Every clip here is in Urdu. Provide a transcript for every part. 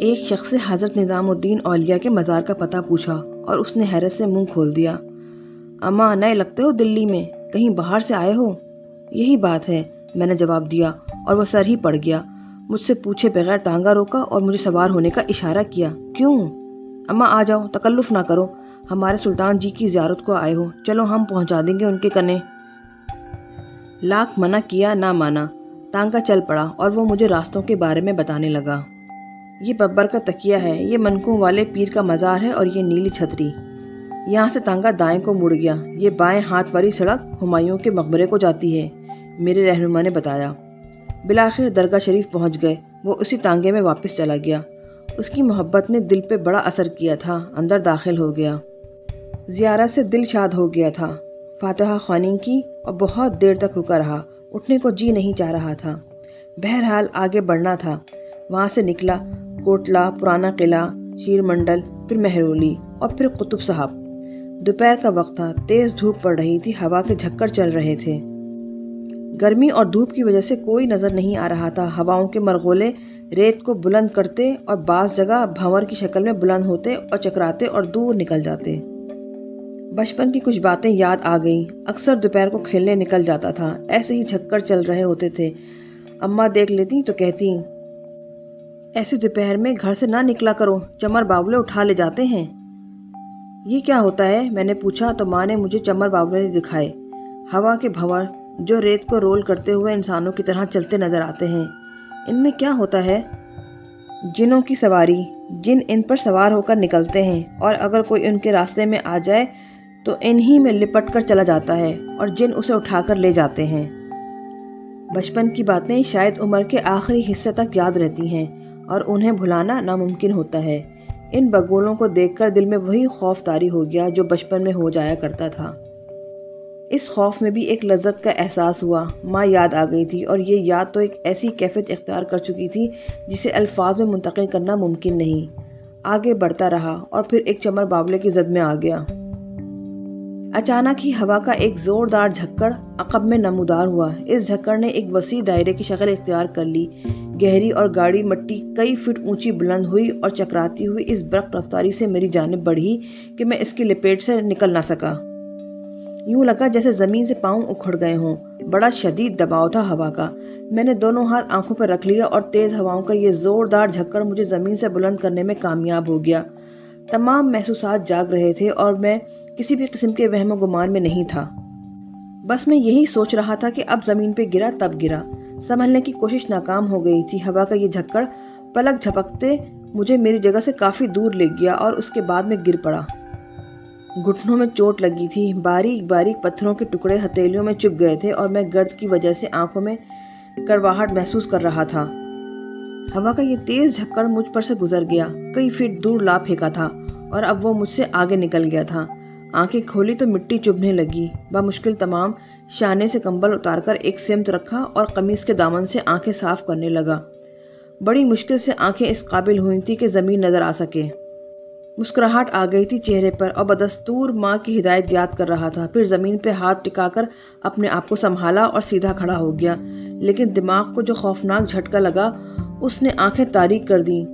ایک شخص سے حضرت نظام الدین اولیاء کے مزار کا پتہ پوچھا اور اس نے حیرت سے منہ کھول دیا۔ اماں نئے لگتے ہو دلی میں، کہیں باہر سے آئے ہو؟ یہی بات ہے، میں نے جواب دیا اور وہ سر ہی پڑ گیا۔ مجھ سے پوچھے بغیر تانگا روکا اور مجھے سوار ہونے کا اشارہ کیا۔ کیوں؟ اماں آ جاؤ، تکلف نہ کرو، ہمارے سلطان جی کی زیارت کو آئے ہو، چلو ہم پہنچا دیں گے ان کے کنے۔ لاکھ منع کیا نہ مانا، تانگا چل پڑا اور وہ مجھے راستوں کے بارے میں بتانے لگا۔ یہ ببر کا تکیہ ہے، یہ منکوں والے پیر کا مزار ہے اور یہ نیلی چھتری۔ یہاں سے تانگا دائیں کو مڑ گیا، یہ بائیں ہاتھ والی سڑک ہمایوں کے مقبرے کو جاتی ہے، میرے رہنما نے بتایا۔ بالآخر درگاہ شریف پہنچ گئے، وہ اسی تانگے میں واپس چلا گیا۔ اس کی محبت نے دل پہ بڑا اثر کیا تھا، اندر داخل ہو گیا۔ زیارت سے دل شاد ہو گیا تھا۔ فاتحہ خوانی کی اور بہت دیر تک رکا رہا، اٹھنے کو جی نہیں چاہ رہا تھا۔ بہرحال آگے بڑھنا تھا۔ وہاں سے نکلا کوٹلہ، پرانا قلعہ، شیر منڈل، پھر مہرولی اور پھر قطب صاحب۔ دوپہر کا وقت تھا، تیز دھوپ پڑ رہی تھی، ہوا کے جھکڑ چل رہے تھے۔ گرمی اور دھوپ کی وجہ سے کوئی نظر نہیں آ رہا تھا۔ ہواؤں کے مرغولے ریت کو بلند کرتے اور بعض جگہ بھنور کی شکل میں بلند ہوتے اور چکراتے اور دور نکل جاتے۔ بچپن کی کچھ باتیں یاد آ گئیں۔ اکثر دوپہر کو کھیلنے نکل جاتا تھا، ایسے ہی جھکڑ چل رہے ہوتے تھے۔ اماں دیکھ لیتی تو کہتی، ایسی دوپہر میں گھر سے نہ نکلا کرو، چمر باولے اٹھا لے جاتے ہیں۔ یہ کیا ہوتا ہے؟ میں نے پوچھا تو ماں نے مجھے چمر باولے دکھائے۔ ہوا کے بھنور جو ریت کو رول کرتے ہوئے انسانوں کی طرح چلتے نظر آتے ہیں۔ ان میں کیا ہوتا ہے؟ جنوں کی سواری، جن ان پر سوار ہو کر نکلتے ہیں اور اگر کوئی ان کے راستے میں آ جائے تو انہی میں لپٹ کر چلا جاتا ہے اور جن اسے اٹھا کر لے جاتے ہیں۔ بچپن کی باتیں شاید عمر کے آخری حصے تک یاد رہتی ہیں اور انہیں بھلانا ناممکن ہوتا ہے۔ ان بگولوں کو دیکھ کر دل میں وہی خوف طاری ہو گیا جو بچپن میں ہو جایا کرتا تھا۔ اس خوف میں بھی ایک لذت کا احساس ہوا۔ ماں یاد آ گئی تھی اور یہ یاد تو ایک ایسی کیفیت اختیار کر چکی تھی جسے الفاظ میں منتقل کرنا ممکن نہیں۔ آگے بڑھتا رہا اور پھر ایک چمر باولے کی زد میں آ گیا۔ اچانک ہی ہوا کا ایک زوردار جھکڑ عقب میں نمودار ہوا۔ اس جھکڑ نے ایک وسیع دائرے کی شکل اختیار کر لی۔ گہری اور گاڑی مٹی کئی فٹ اونچی بلند ہوئی اور چکراتی ہوئی اس برق رفتاری سے میری جانب بڑھی کہ میں اس کی لپیٹ سے نکل نہ سکا۔ یوں لگا جیسے زمین سے پاؤں اکھڑ گئے ہوں۔ بڑا شدید دباؤ تھا ہوا کا۔ میں نے دونوں ہاتھ آنکھوں پر رکھ لیا اور تیز ہواؤں کا یہ زوردار جھکڑ مجھے زمین سے بلند کرنے میں کامیاب ہو گیا۔ تمام محسوسات جاگ رہے تھے اور میں کسی بھی قسم کے وہم و گمان میں نہیں تھا۔ بس میں یہی سوچ رہا تھا کہ اب زمین پہ گرا تب گرا۔ سنبھلنے کی کوشش ناکام ہو گئی تھی۔ ہوا کا یہ جھکڑ پلک جھپکتے مجھے میری جگہ سے کافی دور لے گیا اور اس کے بعد میں گر پڑا۔ گھٹنوں میں چوٹ لگی تھی، باریک باریک پتھروں کے ٹکڑے ہتھیلیوں میں چبھ گئے تھے اور میں گرد کی وجہ سے آنکھوں میں کڑواہٹ محسوس کر رہا تھا۔ ہوا کا یہ تیز جھکڑ مجھ پر سے گزر گیا، کئی فٹ دور لا پھینکا تھا اور اب وہ مجھ سے آگے نکل گیا تھا۔ آنکھیں کھولی تو مٹی چبھنے لگی۔ بمشکل تمام شانے سے کمبل اتار کر ایک سمت رکھا اور قمیص کے دامن سے آنکھیں صاف کرنے لگا۔ بڑی مشکل سے آنکھیں اس قابل ہوئی تھی کہ زمین نظر آ سکے۔ مسکراہٹ آ گئی تھی چہرے پر اور بدستور ماں کی ہدایت یاد کر رہا تھا۔ پھر زمین پہ ہاتھ ٹکا کر اپنے آپ کو سنبھالا اور سیدھا کھڑا ہو گیا، لیکن دماغ کو جو خوفناک جھٹکا لگا اس نے آنکھیں تاریک کر دیں۔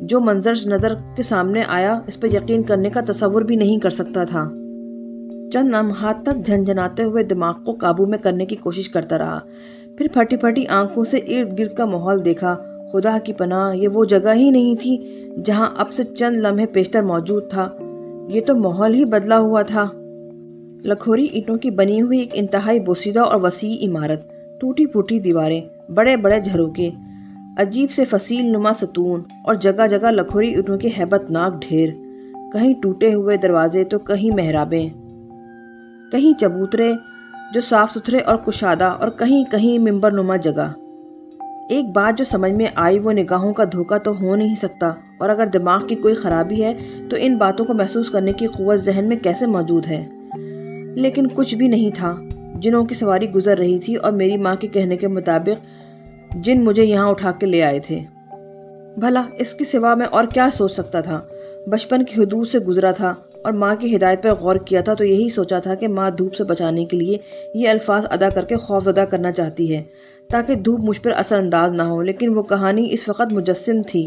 جو منظر نظر کے سامنے آیا اس پر یقین کرنے کا تصور بھی نہیں کر سکتا تھا۔ چند لمحات تک جھنجھناتے ہوئے دماغ کو قابو میں کرنے کی کوشش کرتا رہا، پھر پھٹی پھٹی آنکھوں سے ارد گرد کا ماحول دیکھا۔ خدا کی پناہ، یہ وہ جگہ ہی نہیں تھی جہاں اب سے چند لمحے پیشتر موجود تھا، یہ تو ماحول ہی بدلا ہوا تھا۔ لکھوری اینٹوں کی بنی ہوئی ایک انتہائی بوسیدہ اور وسیع عمارت، ٹوٹی پھوٹی دیواریں، بڑے بڑے جھروکے، عجیب سے فصیل نما ستون اور جگہ جگہ لکھوری اینٹوں کے ہیبت ناک ڈھیر، کہیں ٹوٹے ہوئے دروازے تو کہیں محرابیں، کہیں چبوترے جو صاف ستھرے اور کشادہ اور کہیں کہیں ممبر نما جگہ۔ ایک بات جو سمجھ میں آئی وہ نگاہوں کا دھوکہ تو ہو نہیں سکتا، اور اگر دماغ کی کوئی خرابی ہے تو ان باتوں کو محسوس کرنے کی قوت ذہن میں کیسے موجود ہے؟ لیکن کچھ بھی نہیں تھا۔ جنوں کی سواری گزر رہی تھی اور میری ماں کے کہنے کے مطابق جن مجھے یہاں اٹھا کے لے آئے تھے۔ بھلا اس کے سوا میں اور کیا سوچ سکتا تھا؟ بچپن کی حدود سے گزرا تھا اور ماں کی ہدایت پر غور کیا تھا تو یہی سوچا تھا کہ ماں دھوپ سے بچانے کے لیے یہ الفاظ ادا کر کے خوف زدہ کرنا چاہتی ہے تاکہ دھوپ مجھ پر اثر انداز نہ ہو، لیکن وہ کہانی اس وقت مجسم تھی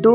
2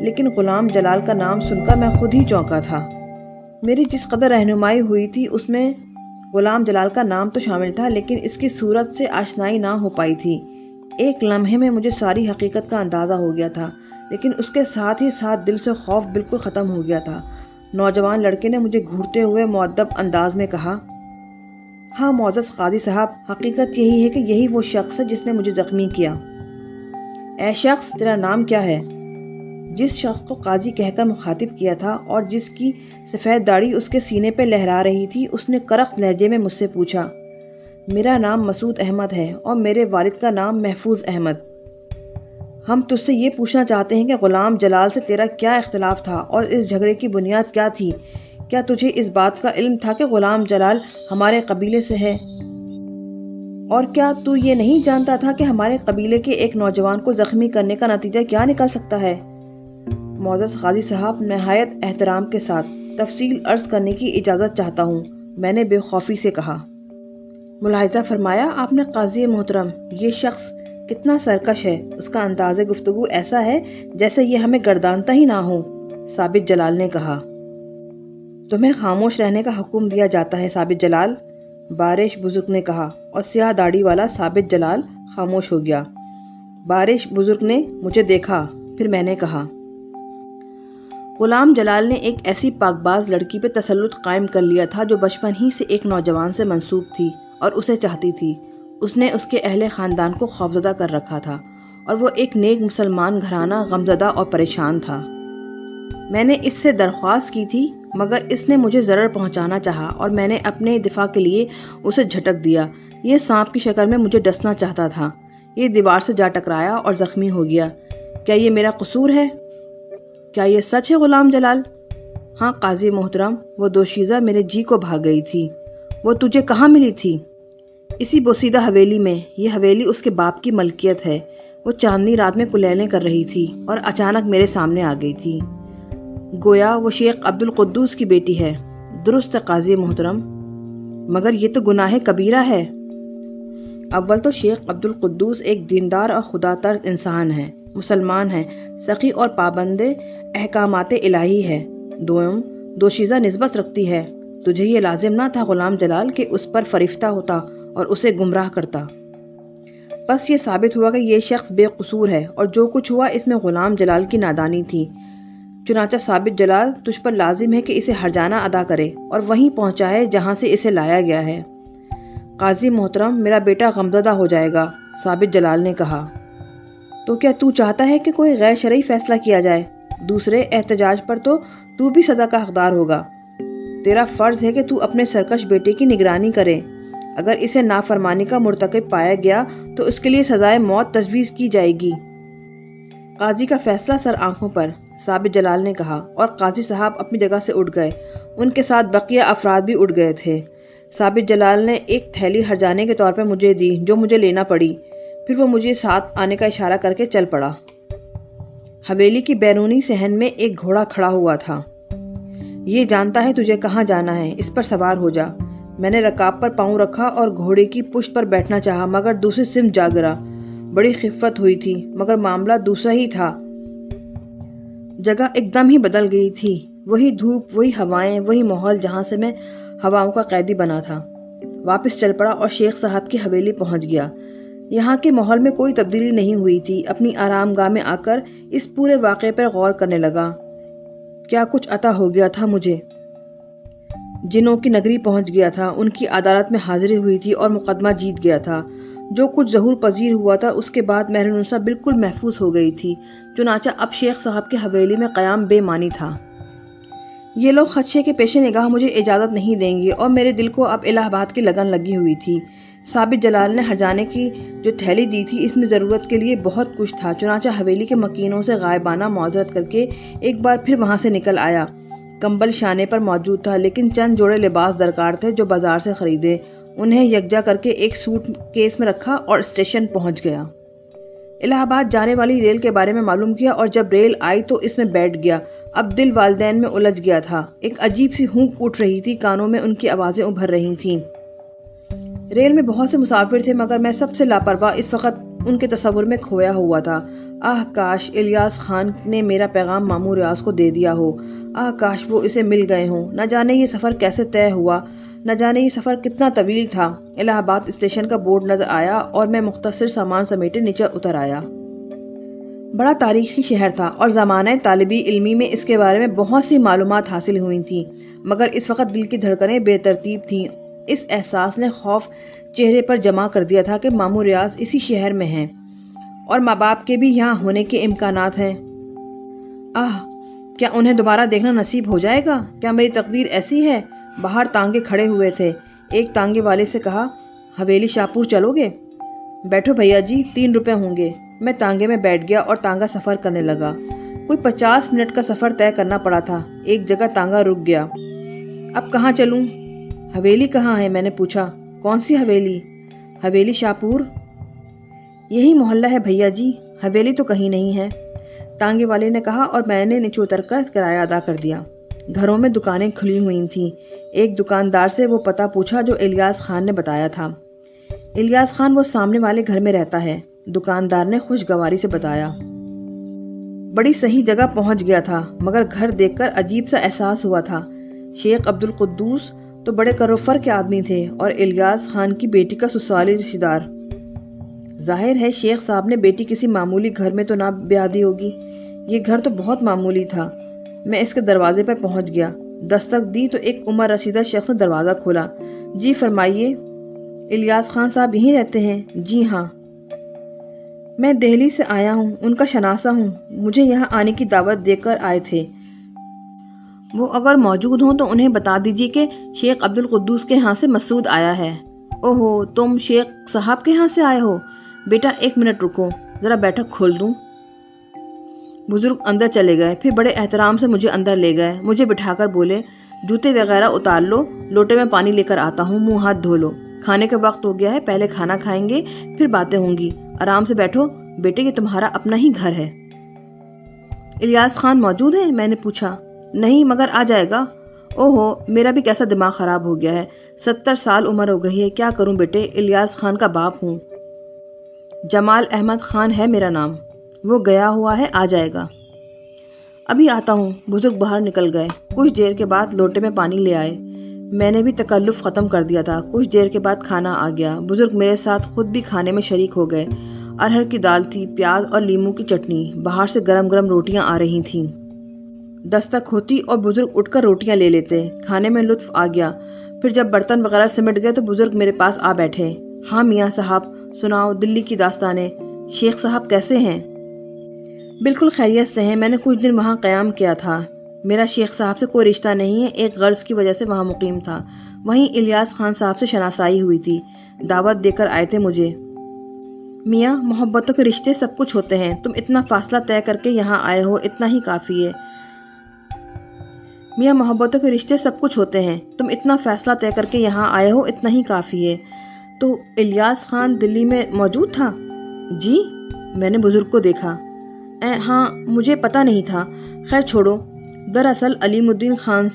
لیکن غلام جلال کا نام سن کر میں خود ہی چونکا تھا۔ میری جس قدر رہنمائی ہوئی تھی اس میں غلام جلال کا نام تو شامل تھا، لیکن اس کی صورت سے آشنائی نہ ہو پائی تھی۔ ایک لمحے میں مجھے ساری حقیقت کا اندازہ ہو گیا تھا، لیکن اس کے ساتھ ہی ساتھ دل سے خوف بالکل ختم ہو گیا تھا۔ نوجوان لڑکے نے مجھے گھورتے ہوئے مؤدب انداز میں کہا، ہاں معزز قاضی صاحب، حقیقت یہی ہے کہ یہی وہ شخص ہے جس نے مجھے زخمی کیا۔ اے شخص، تیرا نام کیا ہے؟ جس شخص کو قاضی کہہ کر مخاطب کیا تھا اور جس کی سفید داڑھی اس کے سینے پہ لہرا رہی تھی، اس نے کرخت لہجے میں مجھ سے پوچھا۔ میرا نام مسعود احمد ہے اور میرے والد کا نام محفوظ احمد۔ ہم تجھ سے یہ پوچھنا چاہتے ہیں کہ غلام جلال سے تیرا کیا اختلاف تھا اور اس جھگڑے کی بنیاد کیا تھی؟ کیا تجھے اس بات کا علم تھا کہ غلام جلال ہمارے قبیلے سے ہے؟ اور کیا تو یہ نہیں جانتا تھا کہ ہمارے قبیلے کے ایک نوجوان کو زخمی کرنے کا نتیجہ کیا نکل سکتا ہے؟ معزز قاضی صاحب، نہایت احترام کے ساتھ تفصیل عرض کرنے کی اجازت چاہتا ہوں، میں نے بے خوفی سے کہا۔ ملاحظہ فرمایا آپ نے قاضی محترم، یہ شخص کتنا سرکش ہے، اس کا انداز گفتگو ایسا ہے جیسے یہ ہمیں گردانتا ہی نہ ہو، ثابت جلال نے کہا۔ تمہیں خاموش رہنے کا حکم دیا جاتا ہے ثابت جلال، بارش بزرگ نے کہا، اور سیاہ داڑھی والا ثابت جلال خاموش ہو گیا۔ بارش بزرگ نے مجھے دیکھا، پھر میں نے کہا، غلام جلال نے ایک ایسی پاک باز لڑکی پہ تسلط قائم کر لیا تھا جو بچپن ہی سے ایک نوجوان سے منسوب تھی اور اسے چاہتی تھی۔ اس نے اس کے اہل خاندان کو خوفزدہ کر رکھا تھا اور وہ ایک نیک مسلمان گھرانہ غمزدہ اور پریشان تھا۔ میں نے اس سے درخواست کی تھی مگر اس نے مجھے ضرر پہنچانا چاہا اور میں نے اپنے دفاع کے لیے اسے جھٹک دیا۔ یہ سانپ کی شکل میں مجھے ڈسنا چاہتا تھا، یہ دیوار سے جا ٹکرایا اور زخمی ہو گیا۔ کیا یہ میرا قصور ہے؟ کیا یہ سچ ہے غلام جلال؟ ہاں قاضی محترم، وہ دوشیزہ میرے جی کو بھاگ گئی تھی۔ وہ تجھے کہاں ملی تھی؟ اسی بوسیدہ حویلی میں۔ یہ حویلی اس کے باپ کی ملکیت ہے۔ وہ چاندنی رات میں کلیلیں کر رہی تھی اور اچانک میرے سامنے آ گئی تھی، گویا وہ شیخ عبد القدوس کی بیٹی ہے۔ درست ہے قاضی محترم، مگر یہ تو گناہ کبیرہ ہے۔ اول تو شیخ عبد القدوس ایک دیندار اور خدا ترس انسان ہے، مسلمان ہے، سخی اور پابند احکامات الہی ہے۔ دوم، دوشیزہ نسبت رکھتی ہے۔ تجھے یہ لازم نہ تھا غلام جلال کہ اس پر فریفتہ ہوتا اور اسے گمراہ کرتا۔ بس یہ ثابت ہوا کہ یہ شخص بے قصور ہے اور جو کچھ ہوا اس میں غلام جلال کی نادانی تھی۔ چنانچہ ثابت جلال، تجھ پر لازم ہے کہ اسے ہرجانہ ادا کرے اور وہیں پہنچائے جہاں سے اسے لایا گیا ہے۔ قاضی محترم، میرا بیٹا غمزدہ ہو جائے گا، ثابت جلال نے کہا۔ تو کیا تو چاہتا ہے کہ کوئی غیر شرعی فیصلہ کیا جائے؟ دوسرے احتجاج پر تو بھی سزا کا حقدار ہوگا۔ تیرا فرض ہے کہ تو اپنے سرکش بیٹے کی نگرانی کرے۔ اگر اسے نافرمانی کا مرتکب پایا گیا تو اس کے لیے سزائے موت تجویز کی جائے گی۔ قاضی کا فیصلہ سر آنکھوں پر، ثابت جلال نے کہا، اور قاضی صاحب اپنی جگہ سے اٹھ گئے۔ ان کے ساتھ بقیہ افراد بھی اٹھ گئے تھے۔ ثابت جلال نے ایک تھیلی ہرجانے کے طور پر مجھے دی جو مجھے لینا پڑی، پھر وہ مجھے ساتھ آنے کا اشارہ کر کے چل پڑا۔ حویلی کی بیرونی صحن میں ایک گھوڑا کھڑا ہوا تھا۔ یہ جانتا ہے تجھے کہاں جانا ہے، اس پر سوار ہو جا۔ میں نے رکاب پر پاؤں رکھا اور گھوڑے کی پشت پر بیٹھنا چاہا مگر دوسری سمت جا گرا۔ بڑی خفت ہوئی تھی مگر معاملہ دوسرا ہی تھا۔ جگہ ایک دم ہی بدل گئی تھی، وہی دھوپ، وہی ہوائیں، وہی ماحول جہاں سے میں ہواؤں کا قیدی بنا تھا۔ واپس چل پڑا اور شیخ صاحب کی حویلی پہنچ گیا۔ یہاں کے ماحول میں کوئی تبدیلی نہیں ہوئی تھی۔ اپنی آرام گاہ میں آ کر اس پورے واقعے پر غور کرنے لگا۔ کیا کچھ عطا ہو گیا تھا مجھے؟ جنوں کی نگری پہنچ گیا تھا، ان کی عدالت میں حاضری ہوئی تھی اور مقدمہ جیت گیا تھا۔ جو کچھ ظہور پذیر ہوا تھا اس کے بعد مہرنوسا بالکل محفوظ ہو گئی تھی، چنانچہ اب شیخ صاحب کی حویلی میں قیام بے معنی تھا۔ یہ لوگ خدشے کے پیش نگاہ مجھے اجازت نہیں دیں گے اور میرے دل کو اب الہ آباد کی لگن لگی ہوئی تھی۔ ثابت جلال نے ہرجانے کی جو تھیلی دی تھی اس میں ضرورت کے لیے بہت کچھ تھا، چنانچہ حویلی کے مکینوں سے غائبانہ معذرت کر کے ایک بار پھر وہاں سے نکل آیا۔ کمبل شانے پر موجود تھا لیکن چند جوڑے لباس درکار تھے جو بازار سے خریدے۔ انہیں یکجا کر کے ایک سوٹ کیس میں رکھا اور اسٹیشن پہنچ گیا۔ الہ آباد جانے والی ریل کے بارے میں معلوم کیا اور جب ریل آئی تو اس میں بیٹھ گیا۔ اب دل والدین میں الجھ گیا تھا۔ ایک عجیب سی ہونک اٹھ رہی تھی، کانوں میں ان کی آوازیں ابھر رہی تھیں۔ ریل میں بہت سے مسافر تھے مگر میں سب سے لاپرواہ اس وقت ان کے تصور میں کھویا ہوا تھا۔ آہ کاش الیاس خان نے میرا پیغام ماموں ریاض کو دے دیا ہو، آہ کاش وہ اسے مل گئے ہوں۔ نہ جانے یہ سفر کیسے طے ہوا، نہ جانے یہ سفر کتنا طویل تھا۔ الہ آباد اسٹیشن کا بورڈ نظر آیا اور میں مختصر سامان سمیٹے نیچے اتر آیا۔ بڑا تاریخی شہر تھا اور زمانہ طالبی علمی میں اس کے بارے میں بہت سی معلومات حاصل ہوئی تھیں، مگر اس وقت دل کی دھڑکنیں بے ترتیب تھیں۔ اس احساس نے خوف چہرے پر جمع کر دیا تھا کہ ماموں ریاض اسی شہر میں ہیں اور ماں باپ کے بھی یہاں ہونے کے امکانات ہیں۔ کیا انہیں دوبارہ دیکھنا نصیب ہو جائے گا؟ کیا میری تقدیر ایسی ہے؟ باہر تانگے کھڑے ہوئے تھے۔ ایک تانگے والے سے کہا، حویلی شاپور چلو گے؟ بیٹھو بھیا جی، 3 روپے ہوں گے۔ میں تانگے میں بیٹھ گیا اور تانگا سفر کرنے لگا۔ کوئی 50 منٹ کا سفر طے کرنا پڑا تھا۔ ایک جگہ تانگا رک گیا۔ اب کہاں چلوں؟ حویلی کہاں ہے؟ میں نے پوچھا۔ کون سی حویلی؟ حویلی شاپور۔ یہی محلہ ہے بھیا جی، حویلی تو کہیں نہیں ہے، تانگے والے نے کہا، اور میں نے نیچے اتر کر کرایہ ادا کر دیا۔ گھروں میں دکانیں کھلی ہوئی تھیں۔ ایک دکاندار سے وہ پتہ پوچھا جو الیاس خان نے بتایا تھا۔ الیاس خان وہ سامنے والے گھر میں رہتا ہے، دکاندار نے خوشگواری سے بتایا۔ بڑی صحیح جگہ پہنچ گیا تھا، مگر گھر دیکھ کر عجیب سا احساس ہوا تھا۔ شیخ عبدالقدوس تو بڑے کروفر کے آدمی تھے اور الیاس خان کی بیٹی کا سسرالی رشتہ دار۔ ظاہر ہے شیخ صاحب نے بیٹی کسی معمولی گھر میں تو نہ بیاہ دی ہوگی۔ یہ گھر تو بہت معمولی تھا۔ میں اس کے دروازے پر پہنچ گیا، دستک دی تو ایک عمر رسیدہ شخص نے دروازہ کھولا۔ جی فرمائیے، الیاس خان صاحب یہیں رہتے ہیں؟ جی ہاں، میں دہلی سے آیا ہوں، ان کا شناسہ ہوں، مجھے یہاں آنے کی دعوت دے کر آئے تھے۔ وہ اگر موجود ہوں تو انہیں بتا دیجیے کہ شیخ عبدالقدوس کے ہاں سے مسعود آیا ہے۔ اوہو، تم شیخ صاحب کے ہاں سے آئے ہو؟ بیٹا 1 منٹ رکو، ذرا بیٹھک کھول دوں۔ بزرگ اندر چلے گئے، پھر بڑے احترام سے مجھے اندر لے گئے، مجھے بٹھا کر بولے، جوتے وغیرہ اتار لو، لوٹے میں پانی لے کر آتا ہوں، منہ ہاتھ دھو لو، کھانے کا وقت ہو گیا ہے، پہلے کھانا کھائیں گے پھر باتیں ہوں گی، آرام سے بیٹھو بیٹے، یہ تمہارا اپنا ہی گھر ہے۔ الیاس خان موجود ہے؟ میں نے پوچھا۔ نہیں، مگر آ جائے گا۔ اوہو، میرا بھی کیسا دماغ خراب ہو گیا ہے، 70 سال عمر ہو گئی ہے، کیا کروں بیٹے، الیاس خان کا باپ ہوں۔ جمال احمد خان ہے میرا نام، وہ گیا ہوا ہے، آ جائے گا۔ ابھی آتا ہوں۔ بزرگ باہر نکل گئے۔ کچھ دیر کے بعد لوٹے میں پانی لے آئے۔ میں نے بھی تکلف ختم کر دیا تھا۔ کچھ دیر کے بعد کھانا آ گیا۔ بزرگ میرے ساتھ خود بھی کھانے میں شریک ہو گئے۔ ارہر کی دال تھی، پیاز اور لیموں کی چٹنی، باہر سے گرم گرم روٹیاں آ رہی تھیں۔ دستک ہوتی اور بزرگ اٹھ کر روٹیاں لے لیتے۔ کھانے میں لطف آ گیا۔ پھر جب برتن وغیرہ سمٹ گئے تو بزرگ میرے پاس آ بیٹھے۔ ہاں میاں صاحب، سناؤ دلی کی داستانیں، شیخ صاحب کیسے ہیں؟ بالکل خیریت سے ہیں، میں نے کچھ دن وہاں قیام کیا تھا۔ میرا شیخ صاحب سے کوئی رشتہ نہیں ہے، ایک غرض کی وجہ سے وہاں مقیم تھا۔ وہیں الیاس خان صاحب سے شناسائی ہوئی تھی، دعوت دے کر آئے تھے مجھے۔ میاں، محبتوں کے رشتے سب کچھ ہوتے ہیں، تم اتنا فاصلہ طے کر کے یہاں آئے ہو، اتنا ہی کافی ہے۔ میاں، محبتوں کے رشتے سب کچھ ہوتے ہیں، تم اتنا فیصلہ طے کر کے یہاں آئے ہو، اتنا ہی کافی ہے۔ تو الیاس خان دلی میں موجود تھا؟ جی، میں نے بزرگ کو دیکھا۔ ہاں، مجھے پتہ نہیں تھا، خیر چھوڑو۔ دراصل علیم الدین خان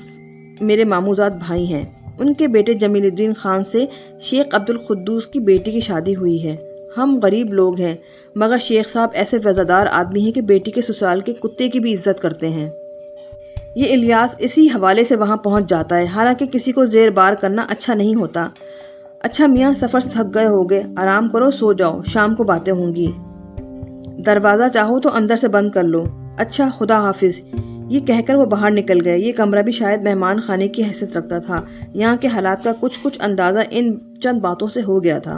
میرے ماموزاد بھائی ہیں، ان کے بیٹے جمیل الدین خان سے شیخ عبدالقدوس کی بیٹی کی شادی ہوئی ہے۔ ہم غریب لوگ ہیں، مگر شیخ صاحب ایسے وفادار آدمی ہیں کہ بیٹی کے سسرال کے کتے کی بھی عزت کرتے ہیں۔ یہ الیاس اسی حوالے سے وہاں پہنچ جاتا ہے، حالانکہ کسی کو زیر بار کرنا اچھا نہیں ہوتا۔ اچھا میاں، سفر سے تھک گئے ہوگے، آرام کرو، سو جاؤ، شام کو باتیں ہوں گی۔ دروازہ چاہو تو اندر سے بند کر لو۔ اچھا، خدا حافظ۔ یہ کہہ کر وہ باہر نکل گئے۔ یہ کمرہ بھی شاید مہمان خانے کی حیثیت رکھتا تھا، یہاں کے حالات کا کچھ اندازہ ان چند باتوں سے ہو گیا تھا۔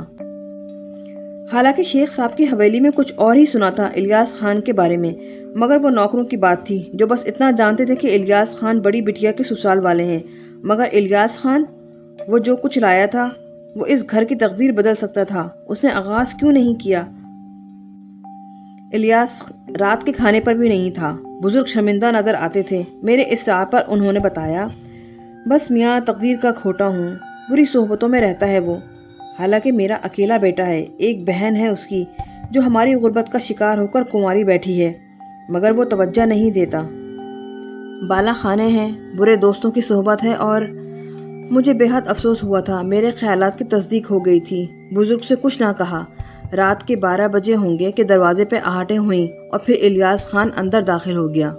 حالانکہ شیخ صاحب کی حویلی میں کچھ اور ہی سنا تھا الیاس خان کے بارے میں، مگر وہ نوکروں کی بات تھی جو بس اتنا جانتے تھے کہ الیاس خان بڑی بٹیا کے سسرال والے ہیں۔ مگر الیاس خان، وہ جو کچھ لایا تھا وہ اس گھر کی تقدیر بدل سکتا تھا، اس نے آغاز کیوں نہیں کیا؟ الیاس رات کے کھانے پر بھی نہیں تھا۔ بزرگ شرمندہ نظر آتے تھے۔ میرے اصرار پر انہوں نے بتایا، بس میاں، تقدیر کا کھوٹا ہوں، بری صحبتوں میں رہتا ہے وہ، حالانکہ میرا اکیلا بیٹا ہے، ایک بہن ہے اس کی جو ہماری غربت کا شکار ہو کر کنواری بیٹھی ہے، مگر وہ توجہ نہیں دیتا۔ بالا خانے ہیں، برے دوستوں کی صحبت ہے، اور مجھے بے حد افسوس ہوا تھا۔ میرے خیالات کی تصدیق ہو گئی تھی۔ بزرگ سے کچھ نہ کہا، رات کے 12 بجے ہوں گے کہ دروازے پہ آہٹیں ہوئیں اور پھر الیاس خان اندر داخل ہو گیا۔